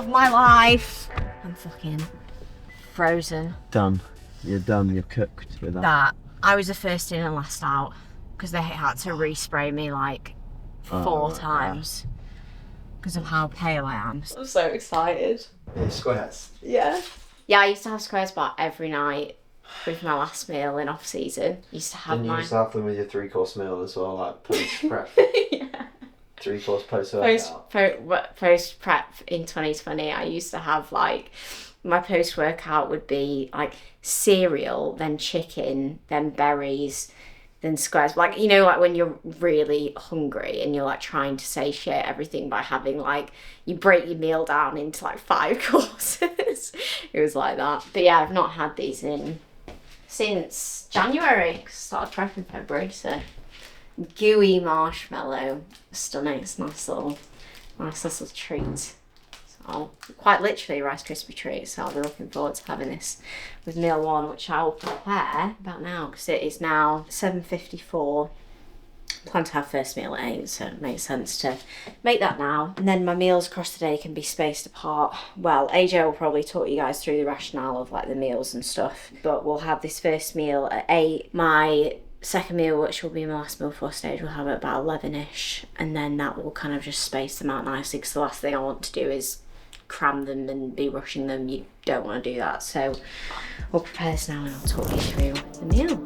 of my life. I'm fucking frozen. Done. You're done. You're cooked with that. I was the first in and last out because they had to respray me like 4 times because of how pale I am. I'm so excited. Yeah, squares. Yeah. Yeah, I used to have squares bar every night with my last meal in off season. Used to have And you used to have them with your 3-course meal as well, like post prep. Yeah. 3-course post workout. Post prep in 2020, I used to have like my post workout would be like cereal, then chicken, then berries, then squares. Like, you know, like when you're really hungry and you're like trying to satiate everything by having like, you break your meal down into like 5 courses. It was like that. But yeah, I've not had these since January, 'cause I started prepping in February, so gooey marshmallow, stunning. It's a nice little treat. So quite literally a Rice Krispie treat. So I'll be looking forward to having this with meal 1, which I will prepare about now because it is now 7:54. Plan to have first meal at 8, so it makes sense to make that now. And then my meals across the day can be spaced apart. Well, AJ will probably talk you guys through the rationale of like the meals and stuff, but we'll have this first meal at 8. My second meal, which will be my last meal before stage, we'll have it about 11ish, and then that will kind of just space them out nicely because the last thing I want to do is cram them and be rushing them. You don't want to do that, so we'll prepare this now and I'll talk you through the meal.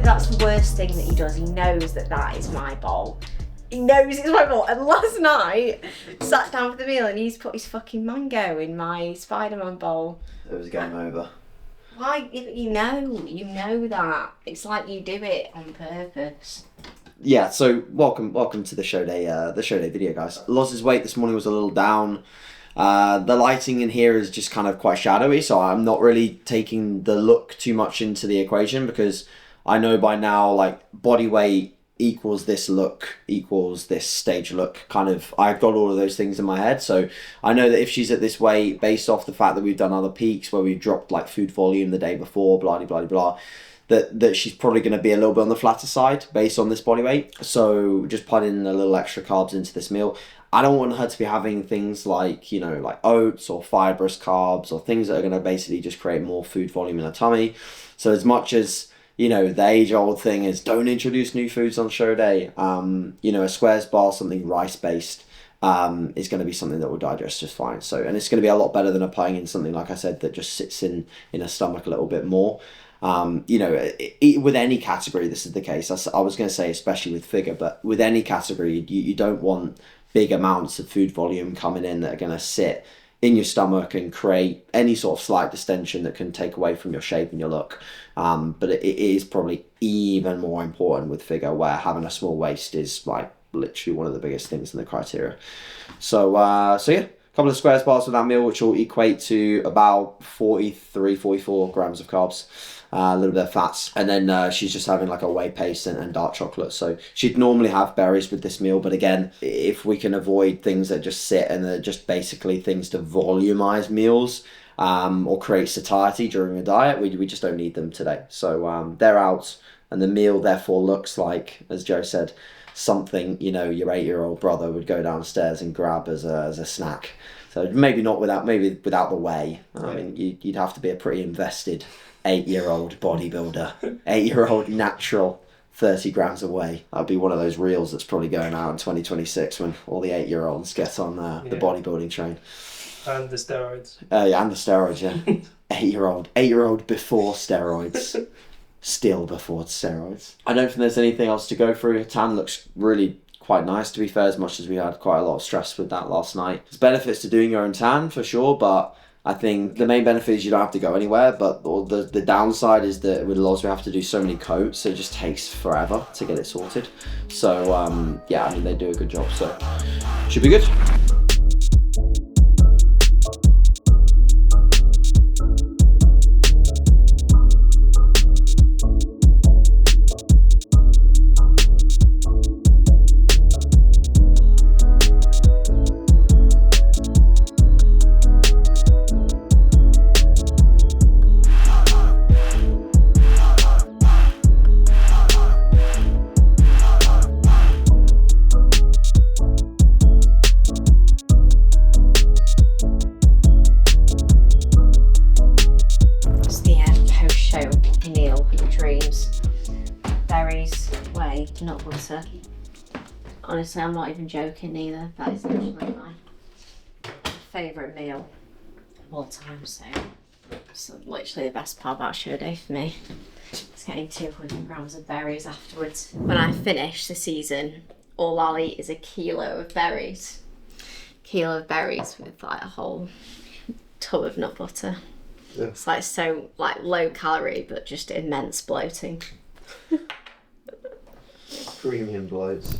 That's the worst thing that he does. He knows that is my bowl. He knows it's my bowl. And last night, sat down for the meal and he's put his fucking mango in my Spider-Man bowl. It was game over. Why? You know that. It's like you do it on purpose. Yeah, so welcome to the show day video, guys. Loz's weight this morning was a little down. The lighting in here is just kind of quite shadowy, so I'm not really taking the look too much into the equation because I know by now, like, body weight equals this look equals this stage look. Kind of, I've got all of those things in my head, so I know that if she's at this weight, based off the fact that we've done other peaks where we've dropped like food volume the day before, blah blah blah, that she's probably going to be a little bit on the flatter side based on this body weight. So just put in a little extra carbs into this meal. I don't want her to be having things like, you know, like oats or fibrous carbs or things that are going to basically just create more food volume in her tummy. So as much as, you know, the age-old thing is don't introduce new foods on show day. You know, a squares bar, something rice-based, is going to be something that will digest just fine. So, and it's going to be a lot better than applying in something, like I said, that just sits in a stomach a little bit more. You know, with any category, this is the case. I was going to say, especially with figure, but with any category, you don't want big amounts of food volume coming in that are going to sit in your stomach and create any sort of slight distension that can take away from your shape and your look. But it is probably even more important with figure, where having a small waist is like literally one of the biggest things in the criteria. So yeah, a couple of squares bars with that meal, which will equate to about 44 grams of carbs, a little bit of fats, and then she's just having like a whey paste and dark chocolate. So she'd normally have berries with this meal, but again, if we can avoid things that just sit and they're just basically things to volumize meals, or create satiety during a diet, we just don't need them today. So they're out, and the meal therefore looks like, as Joe said, something, you know, your 8-year-old brother would go downstairs and grab as a snack. So maybe without the whey. I mean, you'd have to be a pretty invested 8-year-old bodybuilder, 8-year-old natural 30 grams of whey. That'd be one of those reels that's probably going out in 2026 when all the 8-year-olds get on the bodybuilding train. And the steroids. Yeah, and the steroids, yeah. 8-year-old before steroids. Still before steroids. I don't think there's anything else to go through. Tan looks really quite nice, to be fair, as much as we had quite a lot of stress with that last night. There's benefits to doing your own tan, for sure, but I think the main benefit is you don't have to go anywhere, but the downside is that with Loz we have to do so many coats, so it just takes forever to get it sorted. So, yeah, I mean, they do a good job, so should be good. Whey, nut butter. Honestly, I'm not even joking either. That is literally my favourite meal of all time, so it's literally the best part about show day for me. It's getting 200 grams of berries afterwards. When I finish the season, all I'll eat is a kilo of berries. Kilo of berries with like a whole tub of nut butter. Yeah. It's like so like low calorie, but just immense bloating. Premium bloats.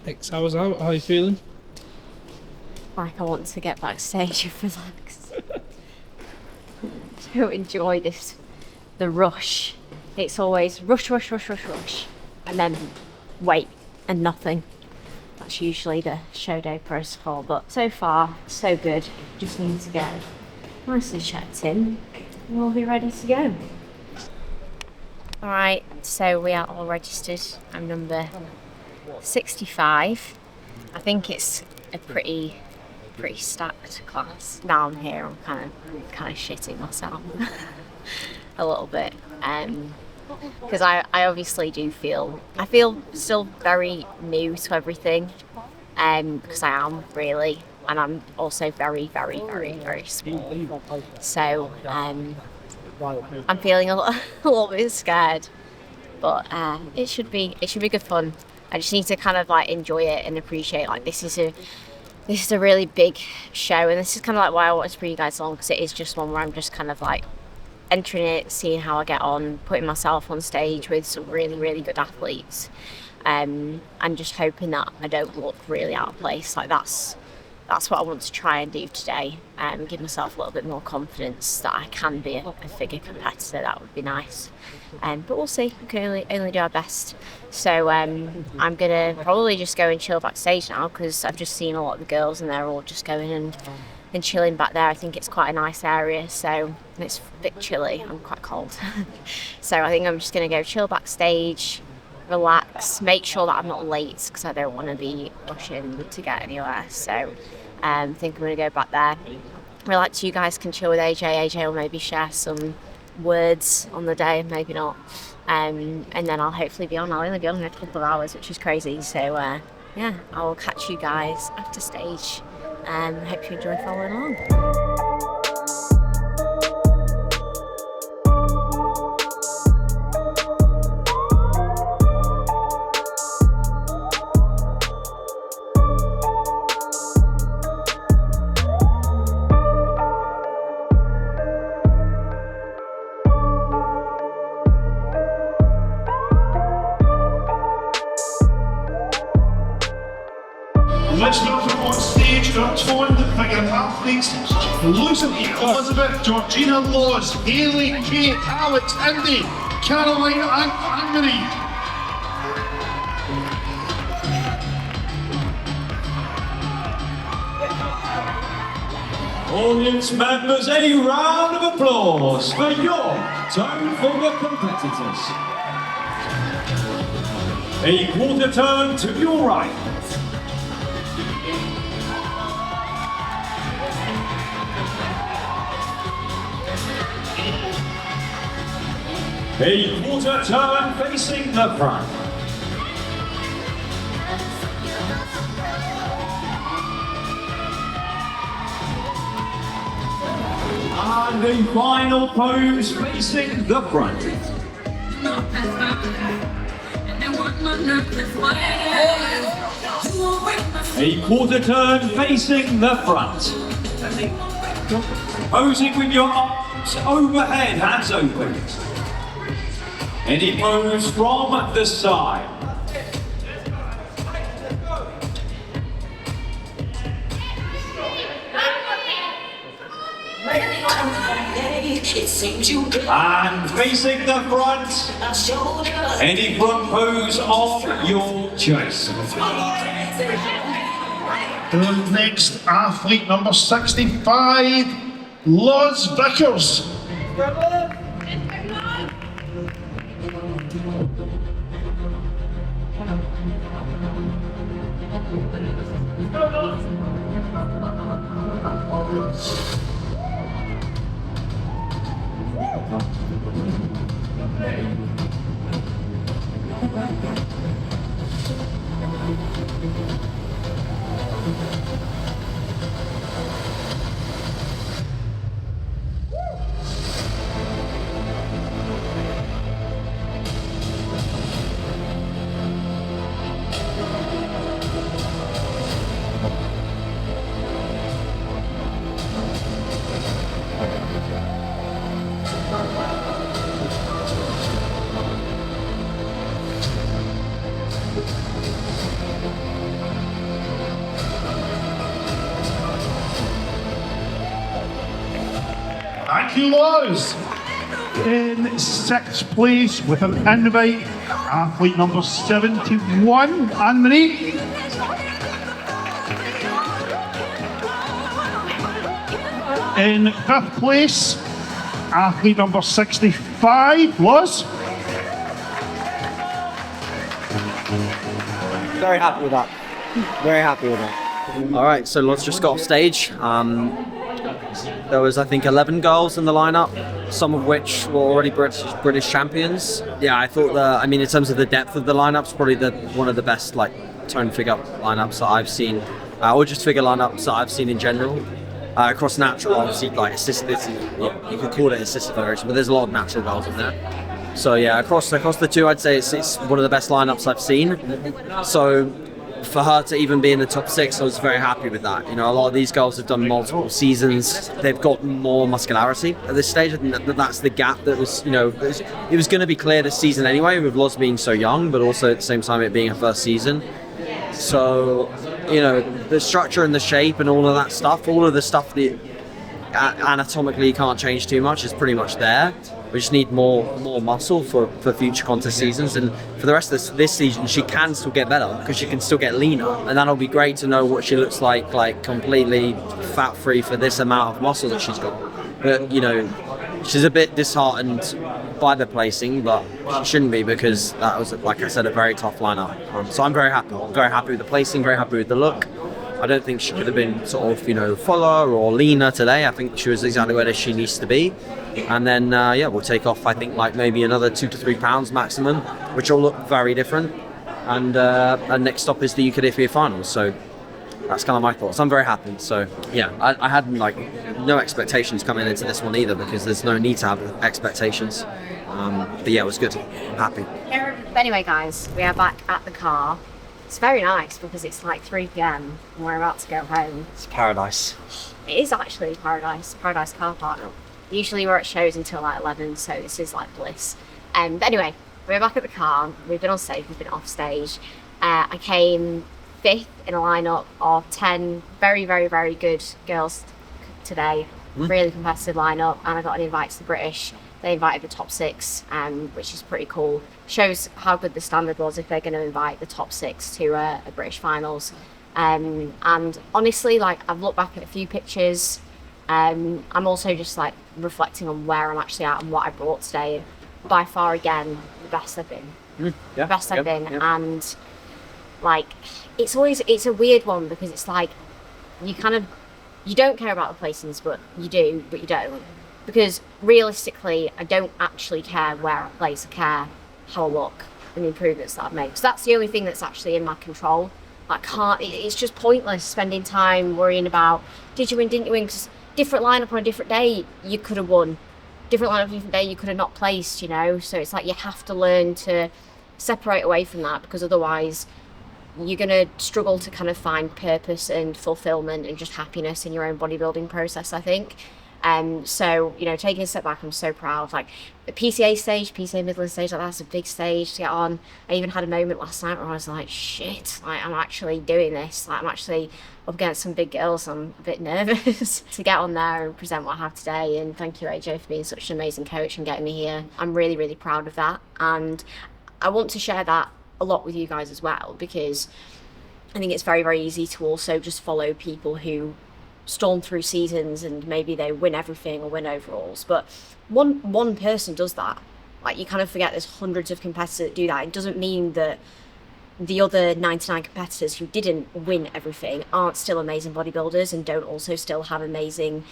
X hours out, how are you feeling? Like I want to get backstage and relax. To enjoy the rush. It's always rush, and then wait and nothing. That's usually the show day protocol, but so far, so good. Just need to get nicely checked in and we'll be ready to go. Alright, so we are all registered. I'm number 65. I think it's a pretty stacked class. Down here I'm kind of shitting myself a little bit. Because I obviously do feel still very new to everything, because I am really, and I'm also very small. So I'm feeling a little bit scared, but it should be good fun. I just need to kind of like enjoy it and appreciate like this is a really big show, and this is kind of like why I wanted to bring you guys along, because it is just one where I'm just kind of like entering it, seeing how I get on, putting myself on stage with some really good athletes, and just hoping that I don't look really out of place. Like that's what I want to try and do today, and give myself a little bit more confidence that I can be a figure competitor. That would be nice, but we'll see. We can only do our best. So I'm gonna probably just go and chill backstage now, because I've just seen a lot of the girls and they're all just going and chilling back there. I think it's quite a nice area, so it's a bit chilly. I'm quite cold. So I think I'm just going to go chill backstage, relax, make sure that I'm not late, because I don't want to be rushing to get anywhere. So I think I'm going to go back there, relax. You guys can chill with AJ. AJ will maybe share some words on the day, maybe not. And then I'll hopefully be on. I'll only be on in a couple of hours, which is crazy. So yeah, I'll catch you guys after stage. Hope you enjoy following along. Let's welcome on stage our torn figure athletes, Lucy Elizabeth, Georgina Laws, Hayley, Kate, Alex, Indy, Caroline and Anne-Marie. Audience members, a round of applause for your tone figure competitors. A quarter turn to your right. A quarter turn facing the front. And a final pose facing the front. A quarter turn facing the front. Posing with your arms overhead, hands open. Any pose from the side. And facing the front, any front pose of your choice. The next athlete, number 65, Loz Vickers. Thank you, Loz. In sixth place with an invite, athlete number 71, Anne-Marie. In fifth place, athlete number 65, Loz. Very happy with that. Very happy with that. All right, so Loz just got off stage. There was, I think, 11 girls in the lineup, some of which were already British champions. Yeah, I thought in terms of the depth of the lineups, probably one of the best tone figure lineups that I've seen, or just figure lineups that I've seen in general. Across natural, obviously, assisted, you could call it assisted federation, but there's a lot of natural girls in there. So yeah, across the two, I'd say it's one of the best lineups I've seen. So for her to even be in the top 6, I was very happy with that. A lot of these girls have done multiple seasons. They've got more muscularity at this stage. I think that's the gap that was, it was going to be clear this season anyway, with Loz being so young, but also at the same time it being her first season. So, the structure and the shape and all of that stuff, all of the stuff that anatomically you can't change too much is pretty much there. We just need more muscle for future contest seasons, and for the rest of this season she can still get better because she can still get leaner, and that'll be great to know what she looks like completely fat free for this amount of muscle that she's got. But she's a bit disheartened by the placing, but she shouldn't be, because that was, like I said, a very tough lineup. So I'm very happy with the placing, very happy with the look. I don't think she could have been sort of, fuller or leaner today. I think she was exactly where she needs to be. And then, we'll take off, I think, maybe another 2 to 3 pounds maximum, which will look very different. And next stop is the UK finals. So that's kind of my thoughts. I'm very happy. So, yeah, I had, no expectations coming into this one either, because there's no need to have expectations. But yeah, it was good. I'm happy. But anyway, guys, we are back at the car. It's very nice because it's 3 p.m. and we're about to go home. It's paradise. It is actually paradise car park. Usually we're at shows until 11, so this is bliss. But anyway, we're back at the car. We've been on stage, we've been off stage. I came 5th in a lineup of 10 very, very, very good girls today. Really competitive lineup, and I got an invite to the British. They invited the top 6, which is pretty cool. Shows how good the standard was if they're going to invite the top 6 to a British finals. And honestly, I've looked back at a few pictures. I'm also just reflecting on where I'm actually at and what I brought today. By far, again, the best I've been. The best I've been. Yeah. And it's a weird one, because it's you don't care about the placings, but you do, but you don't. Because realistically, I don't actually care where I place. I care how I look and the improvements that I've made. Because that's the only thing that's actually in my control. It's just pointless spending time worrying about, did you win, didn't you win? Because different lineup on a different day, you could have won. Different lineup on a different day, you could have not placed, So it's you have to learn to separate away from that, because otherwise you're going to struggle to kind of find purpose and fulfillment and just happiness in your own bodybuilding process, I think. So, taking a step back, I'm so proud. The PCA stage, PCA Midlands stage, that's a big stage to get on. I even had a moment last night where I was shit, I'm actually doing this. I'm actually up against some big girls. I'm a bit nervous to get on there and present what I have today. And thank you, AJ, for being such an amazing coach and getting me here. I'm really, really proud of that. And I want to share that a lot with you guys as well, because I think it's very, very easy to also just follow people who storm through seasons and maybe they win everything or win overalls, but one person does that. Like, you kind of forget there's hundreds of competitors that do that. It doesn't mean that the other 99 competitors who didn't win everything aren't still amazing bodybuilders and don't also still have amazing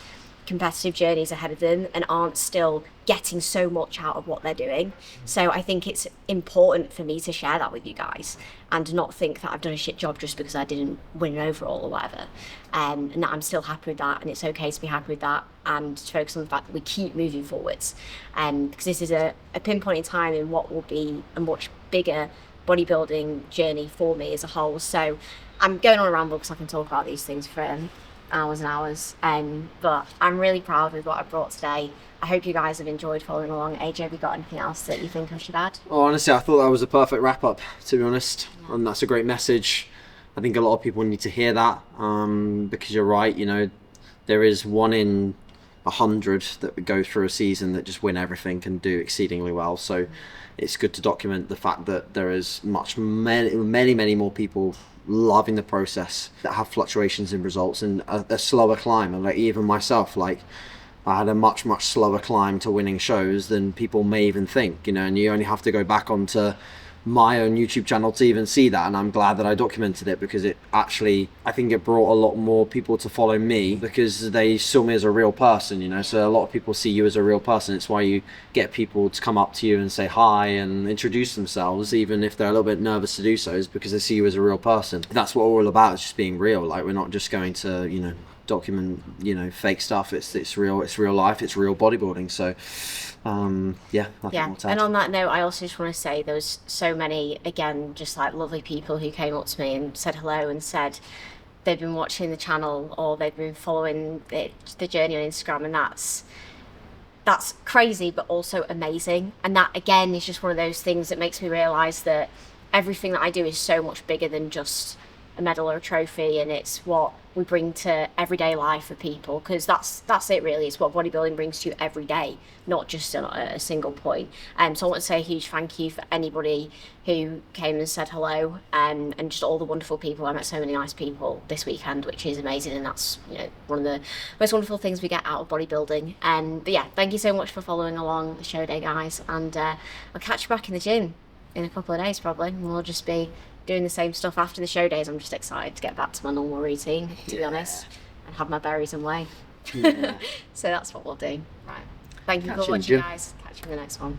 competitive journeys ahead of them and aren't still getting so much out of what they're doing. So I think it's important for me to share that with you guys and not think that I've done a shit job just because I didn't win an overall or whatever, and that I'm still happy with that, and it's okay to be happy with that and to focus on the fact that we keep moving forwards, because this is a pinpoint in time in what will be a much bigger bodybuilding journey for me as a whole. So I'm going on a ramble because I can talk about these things for hours and hours, but I'm really proud with what I brought today. I hope you guys have enjoyed following along. AJ, have you got anything else that you think I should add? Oh, honestly, I thought that was a perfect wrap up, to be honest. And that's a great message. I think a lot of people need to hear that, because you're right, you know, there is 1 in 100 that would go through a season that just win everything and do exceedingly well. So it's good to document the fact that there is many more people loving the process that have fluctuations in results and a slower climb. And like, even myself, like, I had a much slower climb to winning shows than people may even think, you know, and you only have to go back onto my own YouTube channel to even see that. And I'm glad that I documented it, because it actually, I think it brought a lot more people to follow me because they saw me as a real person, you know. So a lot of people see you as a real person. It's why you get people to come up to you and say hi and introduce themselves, even if they're a little bit nervous to do so, is because they see you as a real person. That's what we're all about, is just being real. Like, we're not just going to, you know, document, you know, fake stuff. It's real life, it's real bodybuilding. So yeah, nothing more to add. And on that note, I also just want to say there was so many, again, just like lovely people who came up to me and said hello and said they've been watching the channel or they've been following the journey on Instagram, and that's crazy but also amazing. And that, again, is just one of those things that makes me realise that everything that I do is so much bigger than just a medal or a trophy, and it's what we bring to everyday life for people, because that's it really. It's what bodybuilding brings to you every day, not just a single point. So I want to say a huge thank you for anybody who came and said hello, and just all the wonderful people. I met so many nice people this weekend, which is amazing, and that's, you know, one of the most wonderful things we get out of bodybuilding. But yeah, thank you so much for following along the show day, guys, and I'll catch you back in the gym in a couple of days probably, and we'll just be doing the same stuff after the show days. I'm just excited to get back to my normal routine, to be honest, and have my berries and whey. So that's what we'll do. Right. Thank you for watching, guys. Catch you in the next one.